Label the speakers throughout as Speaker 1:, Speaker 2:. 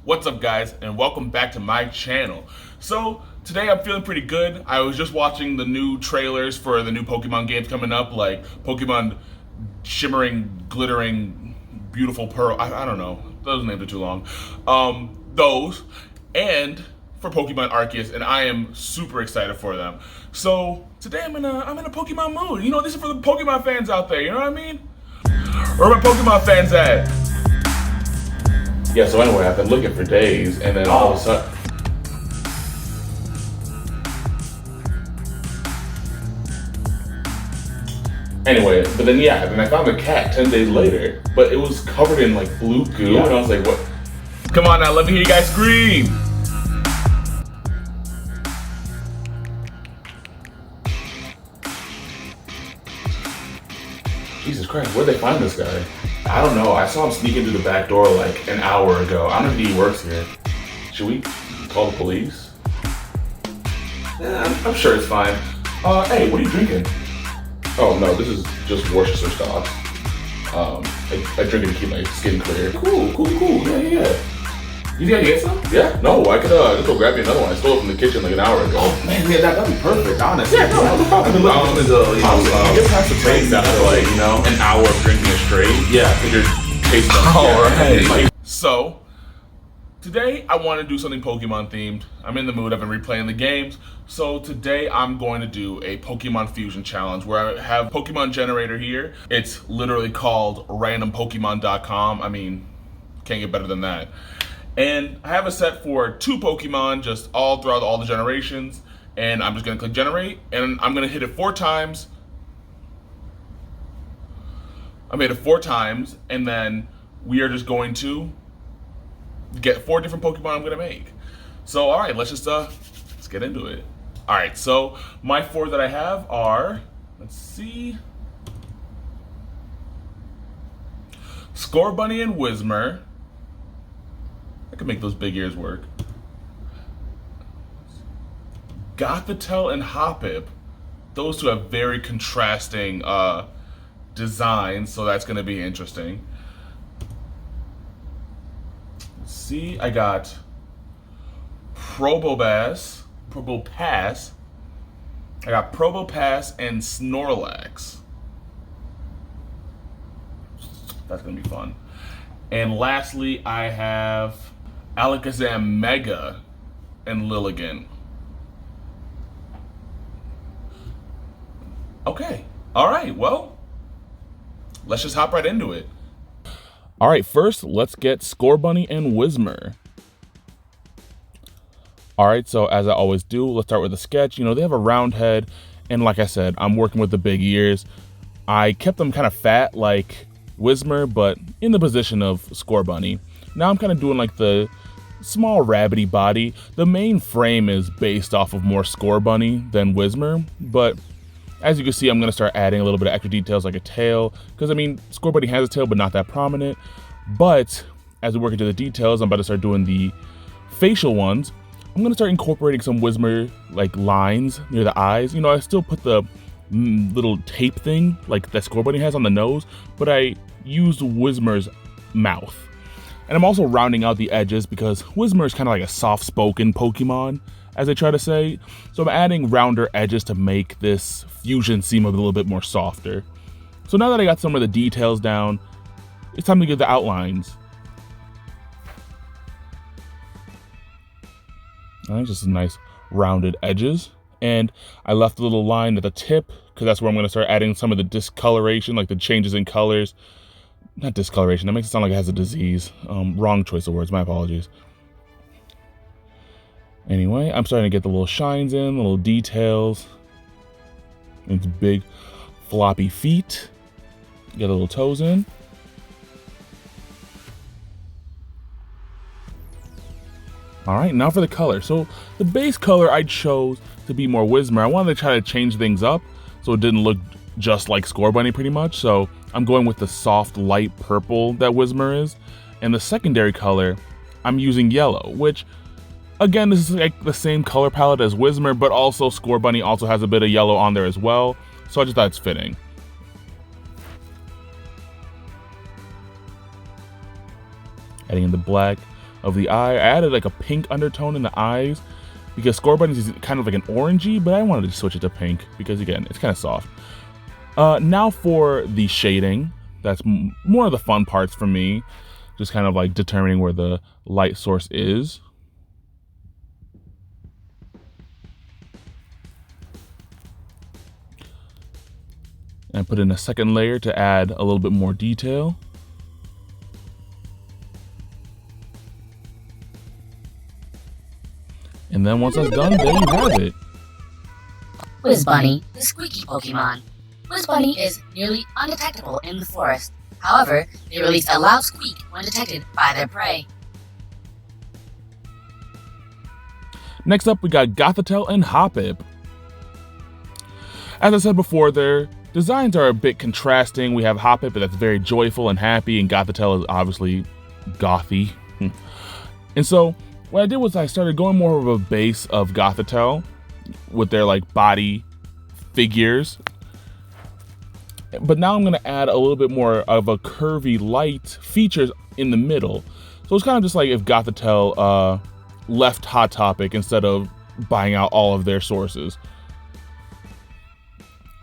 Speaker 1: What's up, guys, and welcome back to my channel. So today I'm feeling pretty good. I was just watching the new trailers for the new Pokemon games coming up, like Pokemon Shimmering, Glittering, Beautiful Pearl. I don't know, those names are too long. Those, and for Pokemon Arceus, and I am super excited for them. So today I'm in a Pokemon mood. You know, this is for the Pokemon fans out there. You know what I mean? Where are my Pokemon fans at? Yeah, so anyway, I've been looking for days, and then all of a sudden... Anyway, but then I found the cat 10 days later, but it was covered in like blue goo, and I was like, what? Come on now, let me hear you guys scream! Jesus Christ, where'd they find this guy? I don't know. I saw him sneak into the back door like an hour ago. I don't know if he works here. Should we call the police? I'm sure it's fine. Hey, what are you drinking? Oh no, this is just Worcestershire sauce. I drink it to keep my skin clear. Cool. Yeah. You think I can get some? Yeah. No, I could just go grab me another one. I stole it from the kitchen like an hour ago. Oh man, yeah, that'd be perfect, honestly. Yeah, no problem. I've been looking into, get past the taste after like, an hour of drinking it straight. Yeah, because you're tasting right. So, today I want to do something Pokemon themed. I'm in the mood. I've been replaying the games. So today I'm going to do a Pokemon Fusion challenge where I have Pokemon generator here. It's literally called randompokemon.com. I mean, can't get better than that. And I have a set for 2 Pokemon just all throughout all the generations. And I'm just going to click generate, and I'm going to hit it 4 times. I made it 4 times, and then we are just going to get 4 different Pokemon I'm going to make. So, all right, let's get into it. All right, so my 4 that I have are, let's see, Scorebunny and Whismur. I can make those big ears work. Gothitelle and Hopit. Those 2 have very contrasting designs, so that's going to be interesting. Let's see, I got Probopass. I got Probopass and Snorlax. That's going to be fun. And lastly, I have Alakazam Mega and Lilligant. Okay. All right. Well, let's just hop right into it. All right. First, let's get Scorebunny and Whismur. All right. So as I always do, let's start with a sketch. They have a round head, and like I said, I'm working with the big ears. I kept them kind of fat like Whismur, but in the position of Scorebunny. Now I'm kind of doing like the small rabbity body. The main frame is based off of more Scorebunny than Whismur, but as you can see, I'm going to start adding a little bit of extra details like a tail, because I mean, Scorebunny has a tail, but not that prominent. But as we work into the details, I'm about to start doing the facial ones. I'm going to start incorporating some Whismur like lines near the eyes. I still put the little tape thing like that Scorebunny has on the nose, but I used Whismur's mouth. And I'm also rounding out the edges because Whismur is kind of like a soft-spoken Pokemon, as I try to say. So I'm adding rounder edges to make this fusion seem a little bit more softer. So now that I got some of the details down, it's time to get the outlines. All right, just some nice rounded edges. And I left a little line at the tip because that's where I'm going to start adding some of the discoloration, like the changes in colors. Not discoloration, that makes it sound like it has a disease. Wrong choice of words, my apologies. Anyway, I'm starting to get the little shines in, the little details. Its big floppy feet. Get the little toes in. All right, now for the color. So the base color I chose to be more Whismur. I wanted to try to change things up so it didn't look just like Scorebunny pretty much. So I'm going with the soft light purple that Whismur is. And the secondary color, I'm using yellow, which again, this is like the same color palette as Whismur, but also Scorebunny also has a bit of yellow on there as well. So I just thought it's fitting. Adding in the black. of the eye. I added like a pink undertone in the eyes because Scorebunny is kind of like an orangey, but I wanted to switch it to pink because again, it's kind of soft. Now for the shading. That's more of the fun parts for me. Just kind of like determining where the light source is. And put in a second layer to add a little bit more detail. And then once that's done, there you have it.
Speaker 2: Whizbunny, the squeaky Pokemon. Whizbunny is nearly undetectable in the forest. However, they release a loud squeak when detected by their prey.
Speaker 1: Next up, we got Gothitelle and Hopit. As I said before, their designs are a bit contrasting. We have Hopit, but that's very joyful and happy, and Gothitelle is obviously gothy. And so what I did was I started going more of a base of Gothitelle with their like body figures. But now I'm going to add a little bit more of a curvy light features in the middle. So it's kind of just like if Gothitelle left Hot Topic instead of buying out all of their sources.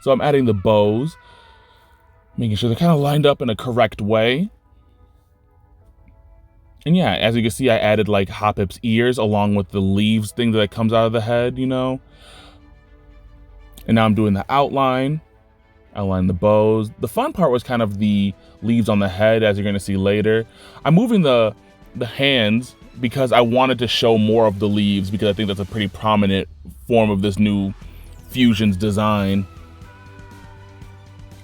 Speaker 1: So I'm adding the bows, making sure they're kind of lined up in a correct way. And yeah, as you can see, I added like Hopip's ears along with the leaves thing that comes out of the head, you know. And now I'm doing the outline the bows. The fun part was kind of the leaves on the head, as you're going to see later. I'm moving the hands because I wanted to show more of the leaves because I think that's a pretty prominent form of this new Fusion's design.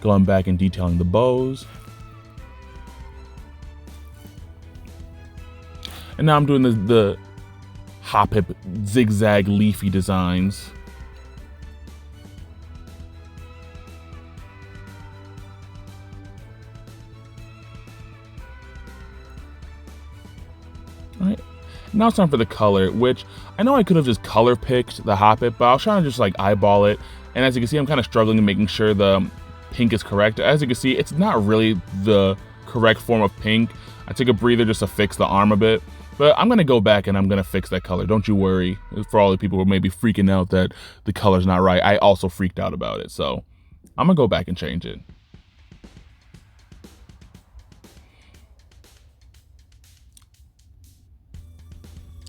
Speaker 1: Going back and detailing the bows. And now I'm doing the Hopip zigzag leafy designs. Alright, now it's time for the color, which I know I could have just color picked the Hopit, but I was trying to just like eyeball it. And as you can see, I'm kind of struggling in making sure the pink is correct. As you can see, it's not really the correct form of pink. I took a breather just to fix the arm a bit, but I'm gonna go back and I'm gonna fix that color. Don't you worry. For all the people who may be freaking out that the color's not right, I also freaked out about it. So I'm gonna go back and change it.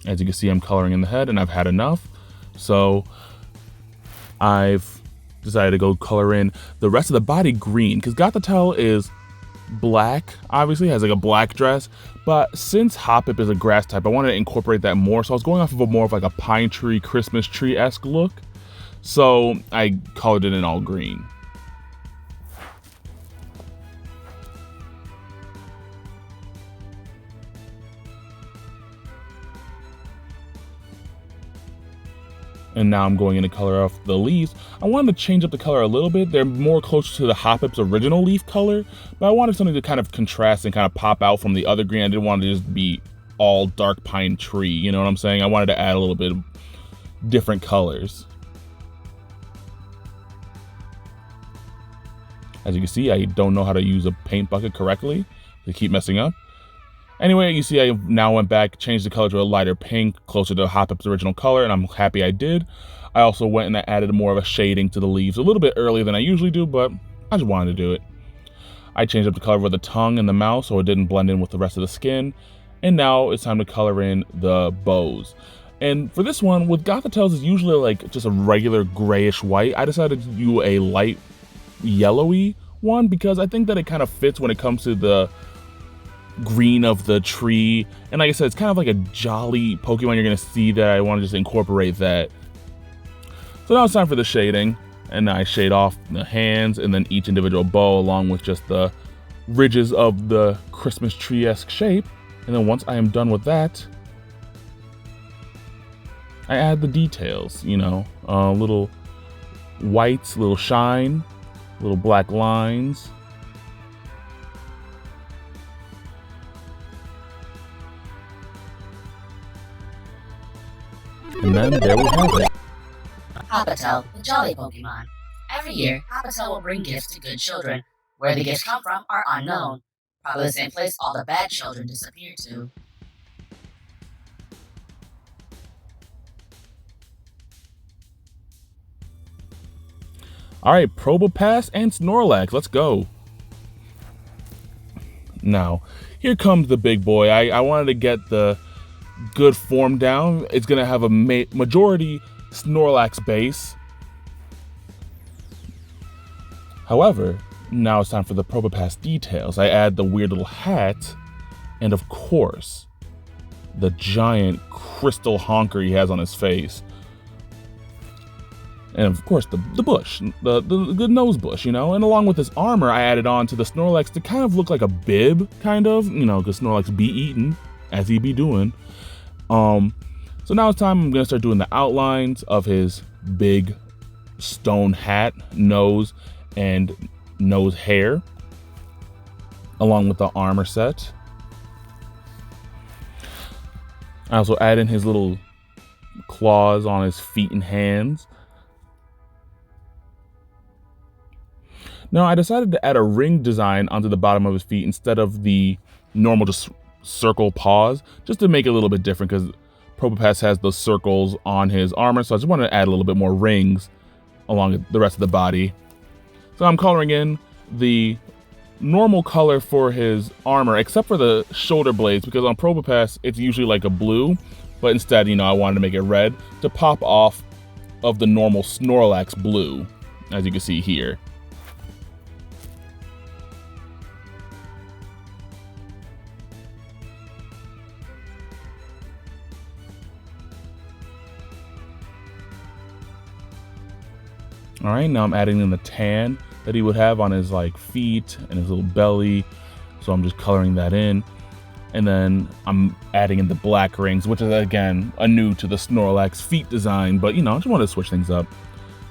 Speaker 1: As you can see, I'm coloring in the head and I've had enough. So I've decided to go color in the rest of the body green because Gothitelle is black, obviously has like a black dress, but since Hopip is a grass type, I wanted to incorporate that more. So I was going off of a more of like a pine tree, Christmas tree-esque look. So I colored it in all green. And now I'm going in to color off the leaves. I wanted to change up the color a little bit. They're more close to the Hopip's original leaf color, but I wanted something to kind of contrast and kind of pop out from the other green. I didn't want to just be all dark pine tree, you know what I'm saying? I wanted to add a little bit of different colors. As you can see, I don't know how to use a paint bucket correctly. They keep messing up. Anyway, you see I now went back, changed the color to a lighter pink, closer to Hopip's original color, and I'm happy I did. I also went and I added more of a shading to the leaves a little bit earlier than I usually do, but I just wanted to do it. I changed up the color of the tongue and the mouth so it didn't blend in with the rest of the skin. And now it's time to color in the bows. And for this one, with Gothitelle's is usually like just a regular grayish white. I decided to do a light yellowy one because I think that it kind of fits when it comes to the green of the tree. And like I said, it's kind of like a jolly Pokemon. You're going to see that I want to just incorporate that. So now it's time for the shading. And I shade off the hands and then each individual bow along with just the ridges of the Christmas tree-esque shape. And then once I am done with that, I add the details, you know, little whites, little shine, little black lines. And then there we have it.
Speaker 2: Hopitelle, the jolly Pokemon. Every year, Hopitelle will bring gifts to good children. Where the gifts come from are unknown. Probably the same place all the bad children disappear to.
Speaker 1: All right, Probopass and Snorlax. Let's go. Now, here comes the big boy. I wanted to get the good form down. It's going to have a majority Snorlax base. However, now it's time for the Probopass details. I add the weird little hat, and of course, the giant crystal honker he has on his face. And of course, the bush, the good nose bush, you know? And along with his armor, I added on to the Snorlax to kind of look like a bib, kind of, you know, because Snorlax be eating, as he be doing. So now it's time I'm going to start doing the outlines of his big stone hat, nose, and nose hair, along with the armor set. I also add in his little claws on his feet and hands. Now, I decided to add a ring design onto the bottom of his feet instead of the normal just circle paws, just to make it a little bit different, because Probopass has those circles on his armor, so I just wanted to add a little bit more rings along the rest of the body. So I'm coloring in the normal color for his armor, except for the shoulder blades, because on Probopass, it's usually like a blue, but instead, you know, I wanted to make it red to pop off of the normal Snorlax blue, as you can see here. All right, now I'm adding in the tan that he would have on his like feet and his little belly. So I'm just coloring that in. And then I'm adding in the black rings, which is again, new to the Snorlax feet design, but you know, I just wanted to switch things up.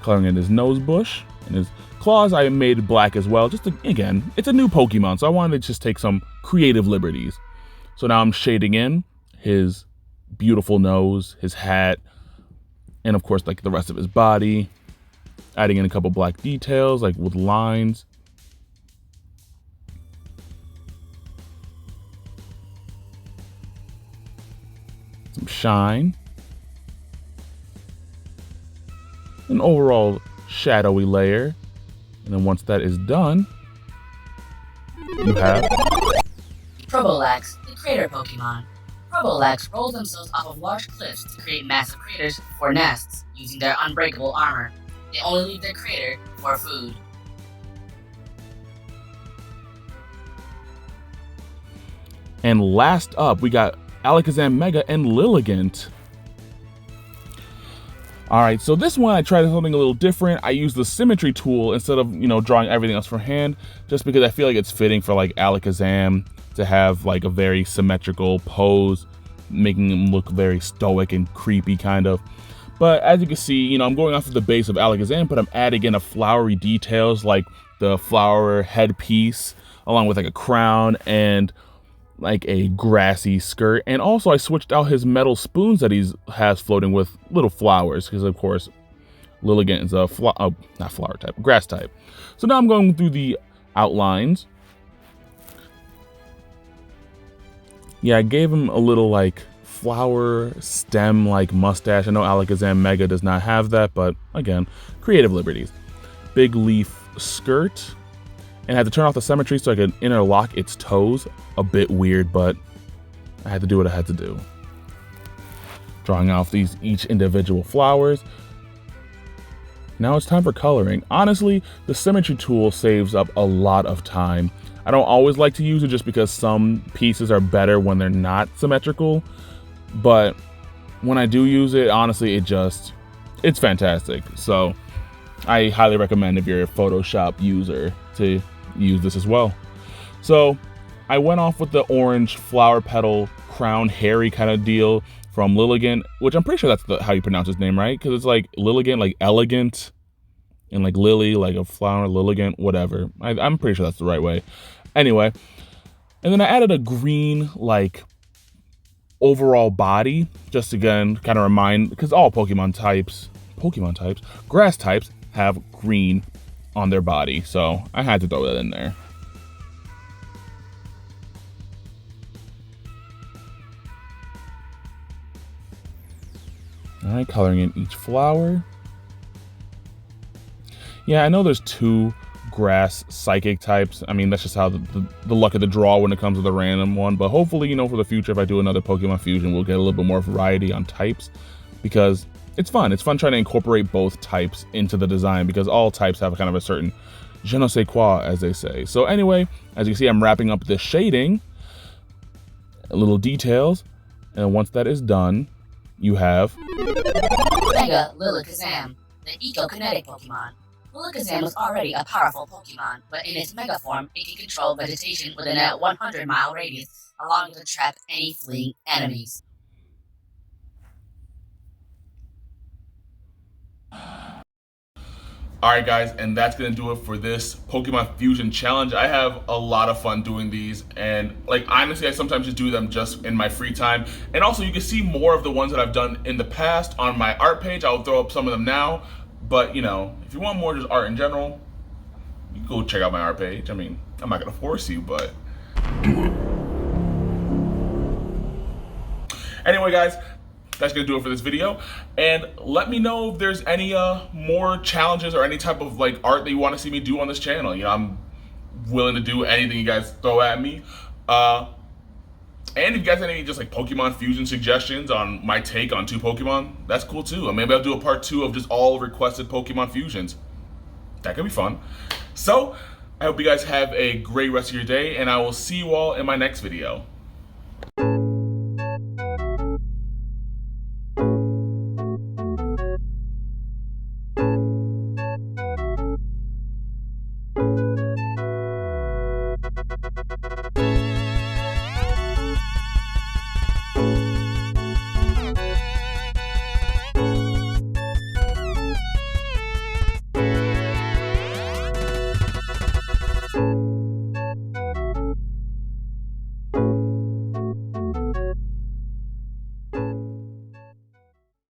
Speaker 1: Coloring in his nose bush and his claws, I made black as well. Just to, again, it's a new Pokemon, so I wanted to just take some creative liberties. So now I'm shading in his beautiful nose, his hat, and of course, like the rest of his body. Adding in a couple black details, like with lines. Some shine. An overall shadowy layer. And then once that is done, you have
Speaker 2: Probolax, the crater Pokemon. Probolax roll themselves off of large cliffs to create massive craters for nests using their unbreakable armor. They only leave their crater for food.
Speaker 1: And last up, we got Alakazam Mega and Lilligant. All right, so this one I tried something a little different. I used the symmetry tool instead of, you know, drawing everything else for hand, just because I feel like it's fitting for like Alakazam to have like a very symmetrical pose, making him look very stoic and creepy kind of. But as you can see, you know, I'm going off of the base of Alakazam, but I'm adding in a flowery details like the flower headpiece, along with like a crown and like a grassy skirt. And also I switched out his metal spoons that he has floating with little flowers, because of course, Lilligant is a not flower type, grass type. So now I'm going through the outlines. Yeah, I gave him a little like flower stem like mustache. I know Alakazam Mega does not have that, but again, creative liberties. Big leaf skirt, and I had to turn off the symmetry so I could interlock its toes. A bit weird, but I had to do what I had to do. Drawing off these each individual flowers. Now it's time for coloring. Honestly, the symmetry tool saves up a lot of time. I don't always like to use it just because some pieces are better when they're not symmetrical. But when I do use it, honestly, it's fantastic. So I highly recommend if you're a Photoshop user to use this as well. So I went off with the orange flower petal crown hairy kind of deal from Lilligant, which I'm pretty sure that's how you pronounce his name, right? Because it's like Lilligant, like elegant, and like lily, like a flower, Lilligant, whatever. I'm pretty sure that's the right way. Anyway, and then I added a green, like, overall body, just again, kind of remind, because all Pokemon types, grass types have green on their body, so I had to throw that in there. All right, coloring in each flower. Yeah, I know there's 2 grass psychic types. I mean, that's just how the luck of the draw when it comes to the random one. But hopefully, you know, for the future, if I do another Pokemon Fusion, we'll get a little bit more variety on types, because it's fun. It's fun trying to incorporate both types into the design, because all types have kind of a certain je ne sais quoi, as they say. So anyway, as you can see, I'm wrapping up the shading, little details, and once that is done, you have
Speaker 2: Mega Alakazam, the Eco-Kinetic Pokemon. Alakazam was already a powerful Pokemon, but in its Mega form, it can control vegetation within a 100-mile radius, allowing it to trap any fleeing enemies.
Speaker 1: Alright guys, and that's going to do it for this Pokemon Fusion Challenge. I have a lot of fun doing these, and like honestly, I sometimes just do them just in my free time. And also, you can see more of the ones that I've done in the past on my art page. I'll throw up some of them now, but you know, if you want more just art in general, you can go check out my art page. I mean, I'm not going to force you, but do it. Anyway guys, that's gonna do it for this video, and let me know if there's any more challenges or any type of like art that you want to see me do on this channel. You know, I'm willing to do anything you guys throw at me. And if you guys have any just like Pokemon Fusion suggestions on my take on 2 Pokemon, that's cool too. Or maybe I'll do a part 2 of just all requested Pokemon Fusions. That could be fun. So I hope you guys have a great rest of your day, and I will see you all in my next video.